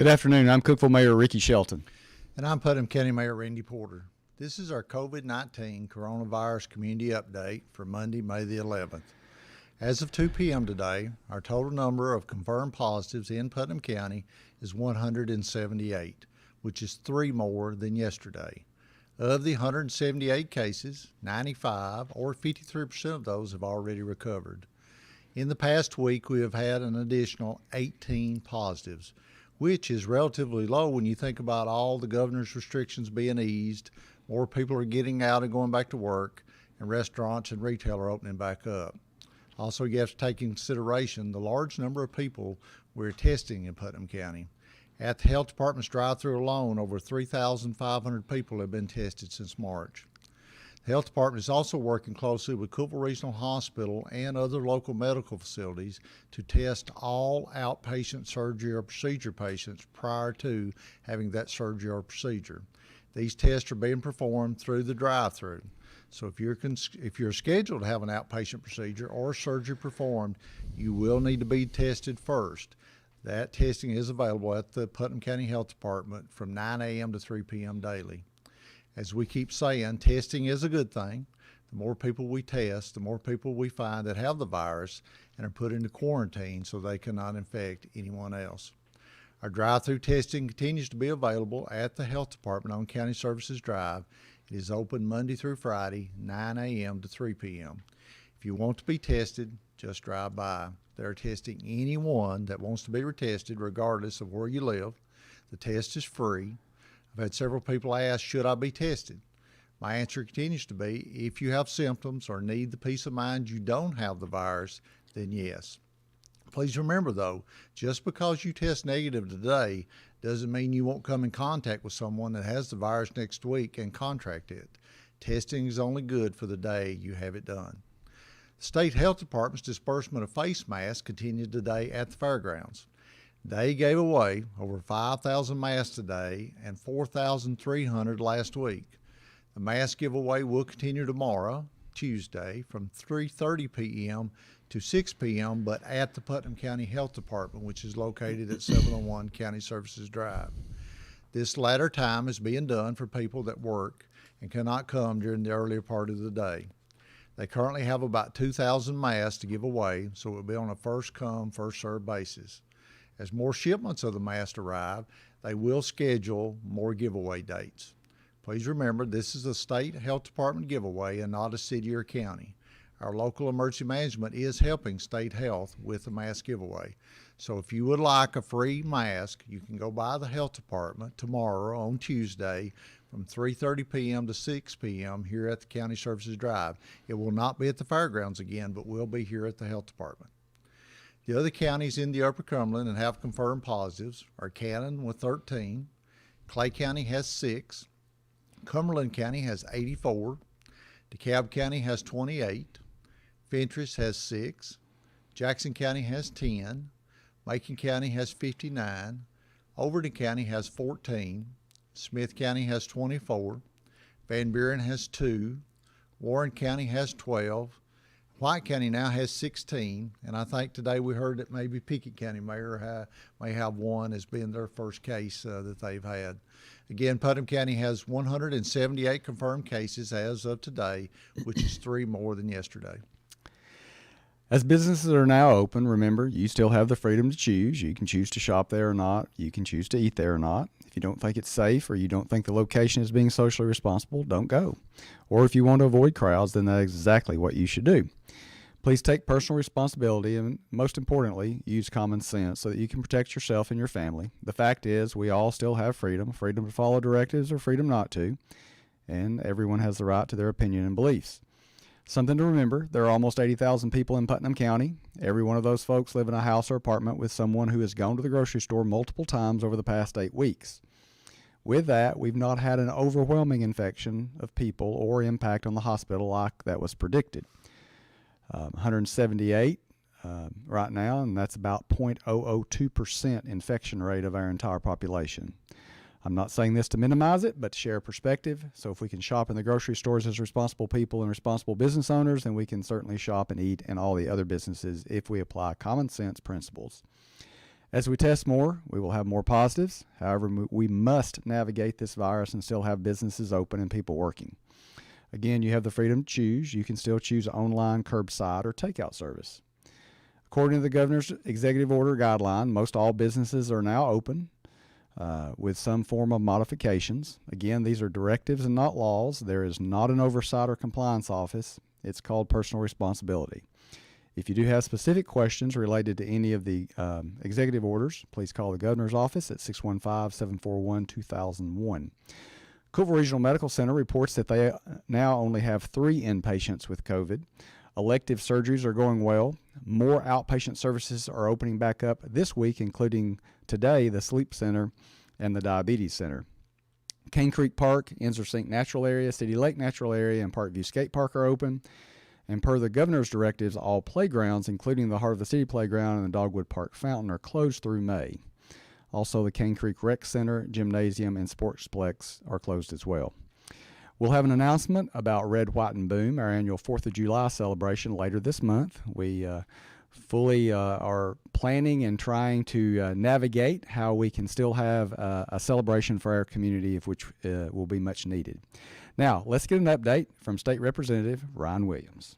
Good afternoon. I'm Cookeville Mayor Ricky Shelton. And I'm Putnam County Mayor Randy Porter. This is our COVID-19 coronavirus community update for Monday, May the 11th. As of 2 p.m. today, our total number of confirmed positives in Putnam County is 178, which is 3 more than yesterday. Of the 178 cases, 95 or 53% of those have already recovered. In the past week, we have had an additional 18 positives, which is relatively low when you think about all the governor's restrictions being eased, more people are getting out and going back to work, and restaurants and retail are opening back up. Also, you have to take into consideration the large number of people we're testing in Putnam County. At the health department's drive-thru alone, over 3,500 people have been tested since March. The health department is also working closely with Cookeville Regional Hospital and other local medical facilities to test all outpatient surgery or procedure patients prior to having that surgery or procedure. These tests are being performed through the drive-thru. So if you're scheduled to have an outpatient procedure or surgery performed, you will need to be tested first. That testing is available at the Putnam County Health Department from 9 a.m. to 3 p.m. daily. As we keep saying, testing is a good thing. The more people we test, the more people we find that have the virus and are put into quarantine so they cannot infect anyone else. Our drive-through testing continues to be available at the Health Department on County Services Drive. It is open Monday through Friday, 9 a.m. to 3 p.m. If you want to be tested, just drive by. They're testing anyone that wants to be retested regardless of where you live. The test is free. I've had several people ask, should I be tested? My answer continues to be, if you have symptoms or need the peace of mind you don't have the virus, then yes. Please remember though, just because you test negative today doesn't mean you won't come in contact with someone that has the virus next week and contract it. Testing is only good for the day you have it done. The State Health Department's disbursement of face masks continued today at the fairgrounds. They gave away over 5,000 masks today and 4,300 last week. The mask giveaway will continue tomorrow, Tuesday, from 3:30 p.m. to 6 p.m., but at the Putnam County Health Department, which is located at 701 County Services Drive. This latter time is being done for people that work and cannot come during the earlier part of the day. They currently have about 2,000 masks to give away, so it will be on a first-come, first-served basis. As more shipments of the masks arrive, they will schedule more giveaway dates. Please remember, this is a state health department giveaway and not a city or county. Our local emergency management is helping state health with the mask giveaway. So if you would like a free mask, you can go by the health department tomorrow on Tuesday from 3:30 p.m. to 6 p.m. here at the County Services Drive. It will not be at the fairgrounds again, but will be here at the health department. The other counties in the Upper Cumberland and have confirmed positives are Cannon with 13, Clay County has 6, Cumberland County has 84, DeKalb County has 28, Fentress has 6, Jackson County has 10, Macon County has 59, Overton County has 14, Smith County has 24, Van Buren has 2, Warren County has 12, White County now has 16, and I think today we heard that maybe Pickett County Mayor may have 1 as being their first case that they've had. Again, Putnam County has 178 confirmed cases as of today, which is 3 more than yesterday. As businesses are now open, remember, you still have the freedom to choose. You can choose to shop there or not. You can choose to eat there or not. If you don't think it's safe or you don't think the location is being socially responsible, don't go. Or if you want to avoid crowds, then that's exactly what you should do. Please take personal responsibility and, most importantly, use common sense so that you can protect yourself and your family. The fact is, we all still have freedom to follow directives or freedom not to, and everyone has the right to their opinion and beliefs. Something to remember, there are almost 80,000 people in Putnam County. Every one of those folks live in a house or apartment with someone who has gone to the grocery store multiple times over the past 8 weeks. With that, we've not had an overwhelming infection of people or impact on the hospital like that was predicted. 178 right now, and that's about 0.002% infection rate of our entire population. I'm not saying this to minimize it, but to share a perspective. So if we can shop in the grocery stores as responsible people and responsible business owners, then we can certainly shop and eat in all the other businesses if we apply common sense principles. As we test more, we will have more positives. However, we must navigate this virus and still have businesses open and people working. Again, you have the freedom to choose. You can still choose online, curbside, or takeout service. According to the governor's executive order guideline, most all businesses are now open with some form of modifications. Again, these are directives and not laws. There is not an oversight or compliance office. It's called personal responsibility. If you do have specific questions related to any of the executive orders, please call the governor's office at 615-741-2001. Cookeville Regional Medical Center reports that they now only have 3 inpatients with COVID. Elective surgeries are going well. More outpatient services are opening back up this week, including today the Sleep Center and the Diabetes Center. Cane Creek Park, Ensor Sink Natural Area, City Lake Natural Area, and Parkview Skate Park are open. And per the governor's directives, all playgrounds, including the Heart of the City Playground and the Dogwood Park Fountain, are closed through May. Also, the Cane Creek Rec Center, Gymnasium, and Sportsplex are closed as well. We'll have an announcement about Red, White, and Boom, our annual 4th of July celebration, later this month. We fully are planning and trying to navigate how we can still have a celebration for our community, of which will be much needed. Now, let's get an update from State Representative Ryan Williams.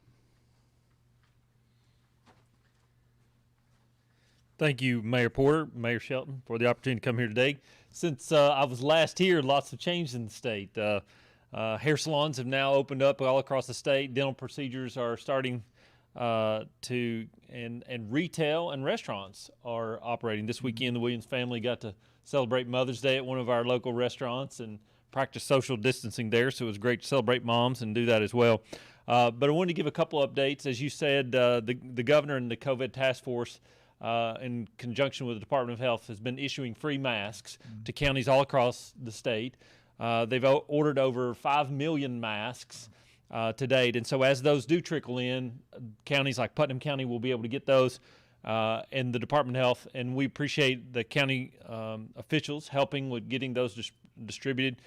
Thank you, Mayor Porter, Mayor Shelton, for the opportunity to come here today. Since I was last here, lots have changed in the state. Hair salons have now opened up all across the state. Dental procedures are starting and retail and restaurants are operating. This weekend, the Williams family got to celebrate Mother's Day at one of our local restaurants and practice social distancing there, so it was great to celebrate moms and do that as well. But I wanted to give a couple updates. As you said, the governor and the COVID task force in conjunction with the Department of Health has been issuing free masks to counties all across the state. They've ordered over 5 million masks to date. And so as those do trickle in, counties like Putnam County will be able to get those and the Department of Health. And we appreciate the county officials helping with getting those distributed.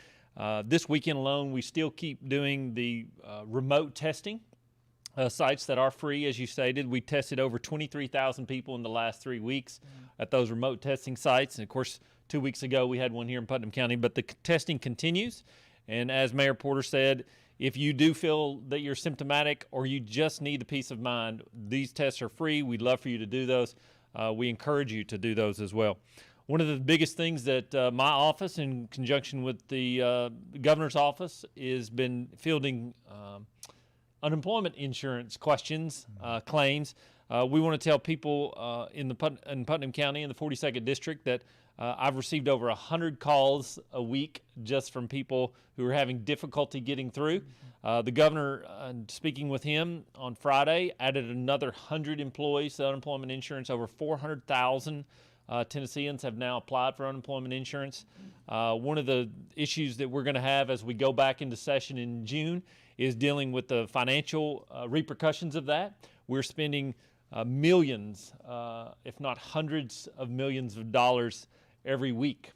This weekend alone, we still keep doing the remote testing. Sites that are free, as you stated. We tested over 23,000 people in the last 3 weeks at those remote testing sites. And, of course, 2 weeks ago we had one here in Putnam County. But the testing continues. And as Mayor Porter said, if you do feel that you're symptomatic or you just need the peace of mind, these tests are free. We'd love for you to do those. We encourage you to do those as well. One of the biggest things that my office, in conjunction with the governor's office, has been fielding unemployment insurance questions, claims. We want to tell people in Putnam County in the 42nd District that I've received over 100 calls a week just from people who are having difficulty getting through. The governor, speaking with him on Friday, added another 100 employees to unemployment insurance. Over 400,000 Tennesseans have now applied for unemployment insurance. One of the issues that we're going to have as we go back into session in June is dealing with the financial repercussions of that. We're spending millions, if not hundreds of millions of dollars every week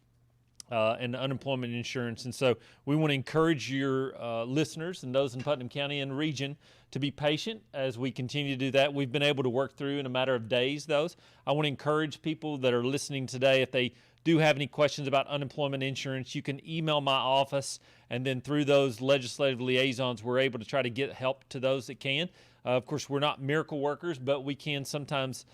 in unemployment insurance. And so we want to encourage your listeners and those in Putnam County and region to be patient as we continue to do that. We've been able to work through in a matter of days those. I want to encourage people that are listening today, if they do have any questions about unemployment insurance, you can email my office, and then through those legislative liaisons, we're able to try to get help to those that can. Of course, we're not miracle workers, but we can sometimes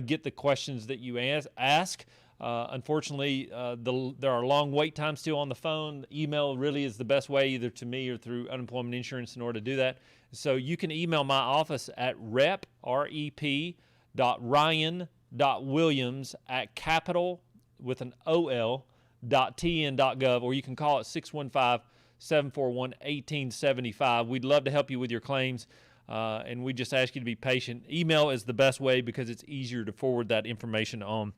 get the questions that you ask. Unfortunately, there are long wait times still on the phone. Email really is the best way, either to me or through unemployment insurance, in order to do that. So you can email my office at rep.ryan.williams@capital with an OL.tn.gov, or you can call it 615-741-1875. We'd love to help you with your claims, and we just ask you to be patient. Email is the best way because it's easier to forward that information on.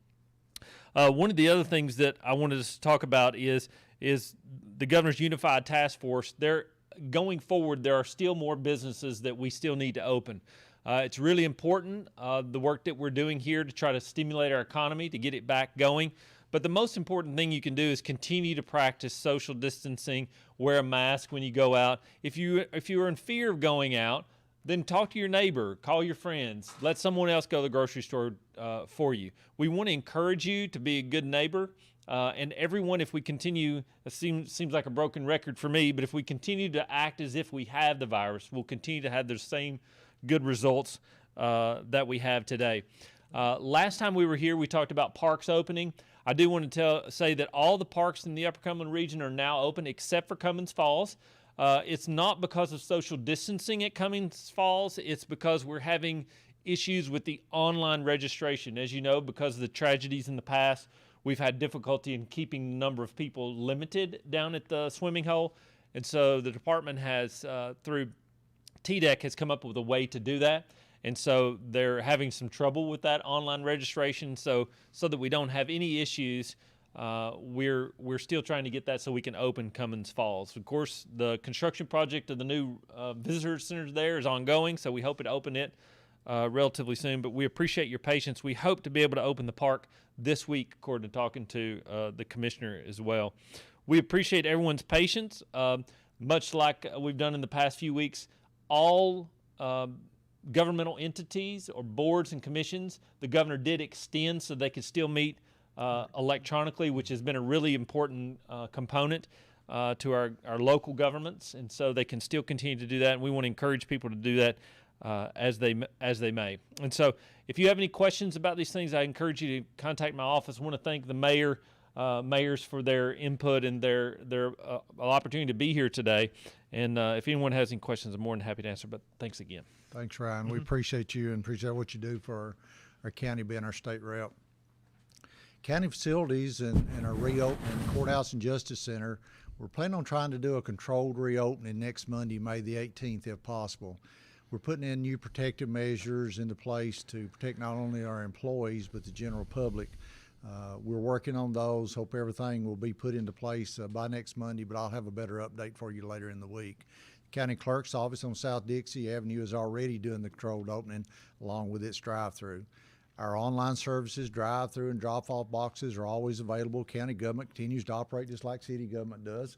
One of the other things that I wanted to talk about is the Governor's Unified Task Force. Going forward, there are still more businesses that we still need to open. It's really important, the work that we're doing here to try to stimulate our economy, to get it back going. But the most important thing you can do is continue to practice social distancing, wear a mask when you go out. If you are in fear of going out, then talk to your neighbor, call your friends, let someone else go to the grocery store for you. We want to encourage you to be a good neighbor. And everyone, if we continue, it seems like a broken record for me, but if we continue to act as if we have the virus, we'll continue to have the same good results that we have today. Last time we were here, we talked about parks opening. I do want to say that all the parks in the Upper Cumberland region are now open except for Cummins Falls. It's not because of social distancing at Cummins Falls. It's because we're having issues with the online registration. As you know, because of the tragedies in the past, we've had difficulty in keeping the number of people limited down at the swimming hole. And so the department has, through TDEC, has come up with a way to do that. And so they're having some trouble with that online registration. So that we don't have any issues, we're still trying to get that so we can open Cummins Falls. Of course, the construction project of the new visitor center there is ongoing, so we hope to open it relatively soon. But we appreciate your patience. We hope to be able to open the park this week, according to talking to the commissioner as well. We appreciate everyone's patience. Much like we've done in the past few weeks, all governmental entities or boards and commissions, the governor did extend so they could still meet electronically, which has been a really important component to our local governments, and so they can still continue to do that, and we want to encourage people to do that as they may. And so if you have any questions about these things, I encourage you to contact my office. I want to thank the mayors for their input and their opportunity to be here today. And if anyone has any questions, I'm more than happy to answer, but thanks again. Thanks, Ryan. We appreciate you and appreciate what you do for our county being our state rep. County facilities and our reopening, Courthouse and Justice Center, we're planning on trying to do a controlled reopening next Monday, May the 18th, if possible. We're putting in new protective measures into place to protect not only our employees, but the general public. We're working on those. Hope everything will be put into place by next Monday, but I'll have a better update for you later in the week. County Clerk's office on South Dixie Avenue is already doing the controlled opening along with its drive-through. Our online services, drive-through and drop-off boxes are always available. County government continues to operate just like city government does.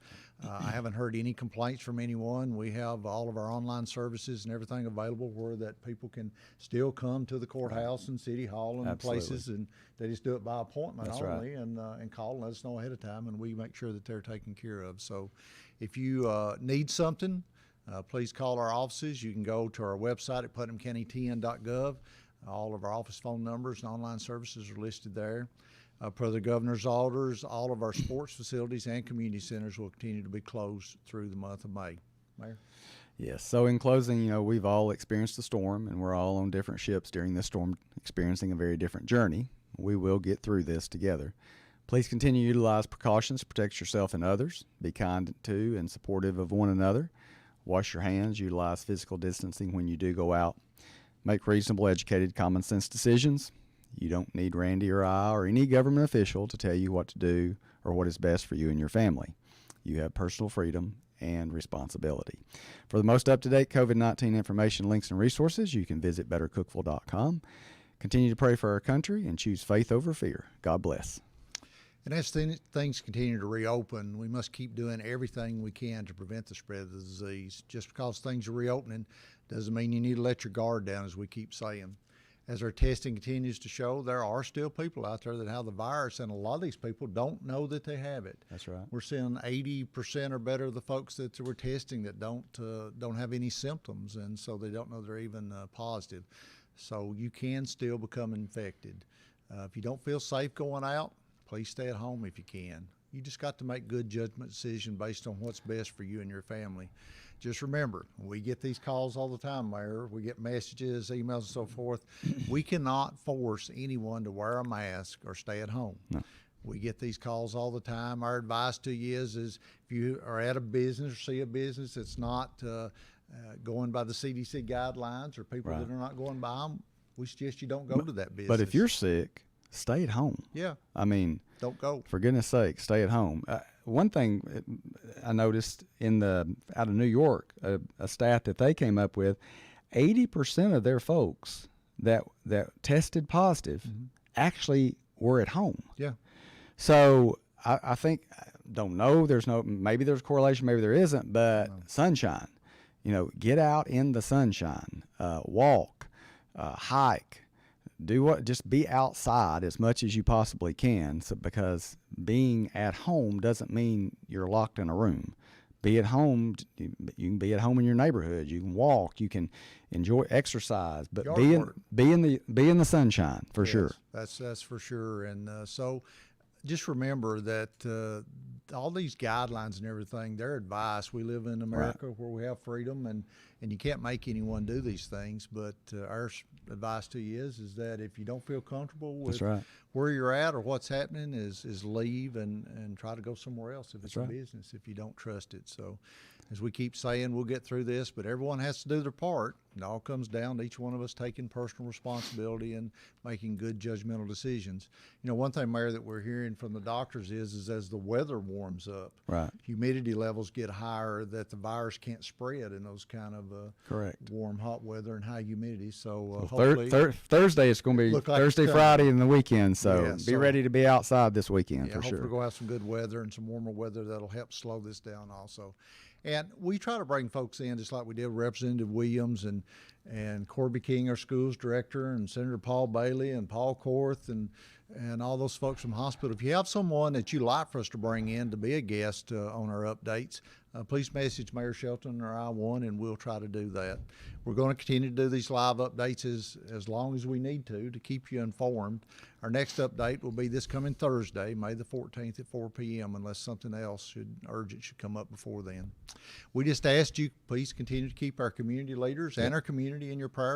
I haven't heard any complaints from anyone. We have all of our online services and everything available where that people can still come to the courthouse and city hall and places, and they just do it by appointment. That's only, right. And call and let us know ahead of time, and we make sure that they're taken care of. So if you need something, please call our offices. You can go to our website at putnamcountytn.gov. All of our office phone numbers and online services are listed there. Per the governor's orders, all of our sports facilities and community centers will continue to be closed through the month of May. Mayor? Yes. So in closing, we've all experienced the storm, and we're all on different ships during this storm, experiencing a very different journey. We will get through this together. Please continue to utilize precautions to protect yourself and others. Be kind to and supportive of one another. Wash your hands. Utilize physical distancing when you do go out. Make reasonable, educated, common sense decisions. You don't need Randy or I or any government official to tell you what to do or what is best for you and your family. You have personal freedom and responsibility. For the most up-to-date COVID-19 information, links, and resources, you can visit bettercookeville.com. Continue to pray for our country and choose faith over fear. God bless. And as things continue to reopen, we must keep doing everything we can to prevent the spread of the disease. Just because things are reopening doesn't mean you need to let your guard down, as we keep saying. As our testing continues to show, there are still people out there that have the virus, and a lot of these people don't know that they have it. That's right. We're seeing 80% or better of the folks that we're testing that don't have any symptoms, and so they don't know they're even positive. So you can still become infected. If you don't feel safe going out, please stay at home if you can. You just got to make good judgment decision based on what's best for you and your family. Just remember, we get these calls all the time, Mayor. We get messages, emails, and so forth. We cannot force anyone to wear a mask or stay at home. No. We get these calls all the time. Our advice to you is if you are at a business or see a business that's not going by the CDC guidelines, or people that are not going by them, we suggest you don't go to that business. But if you're sick, stay at home. Yeah. I mean, don't go. For goodness sake, stay at home. One thing I noticed out of New York, a stat that they came up with, 80% of their folks that tested positive actually were at home. Yeah. So I think, don't know, maybe there's correlation, maybe there isn't, but sunshine. Get out in the sunshine, walk, hike, just be outside as much as you possibly can. So, because being at home doesn't mean you're locked in a room. Be at home. You can be at home in your neighborhood. You can walk. You can enjoy exercise, but be in the sunshine for sure. That's for sure. And so, just remember that all these guidelines and everything, they're advice. We live in America where we have freedom, and you can't make anyone do these things. But our advice to you is that if you don't feel comfortable with where you're at or what's happening, is leave and try to go somewhere else if it's a business, if you don't trust it. So, as we keep saying, we'll get through this, but everyone has to do their part. It all comes down to each one of us taking personal responsibility and making good judgmental decisions. One thing, Mayor, that we're hearing from the doctors is as the weather warms up, humidity levels get higher, that the virus can't spread in those kind of warm, hot weather and high humidity. So hopefully Thursday is going to be Thursday, Friday, and the weekend. So be ready to be outside this weekend for sure. Hopefully we'll have some good weather and some warmer weather that'll help slow this down also. And we try to bring folks in just like we did Representative Williams and Corby King, our schools director, and Senator Paul Bailey and Paul Korth and all those folks from hospital. If you have someone that you'd like for us to bring in to be a guest on our updates, please message Mayor Shelton or I1, and we'll try to do that. We're going to continue to do these live updates as long as we need to keep you informed. Our next update will be this coming Thursday, May the 14th at 4 p.m., unless something else urgent should come up before then. We just asked you, please continue to keep our community leaders and our community in your prayers.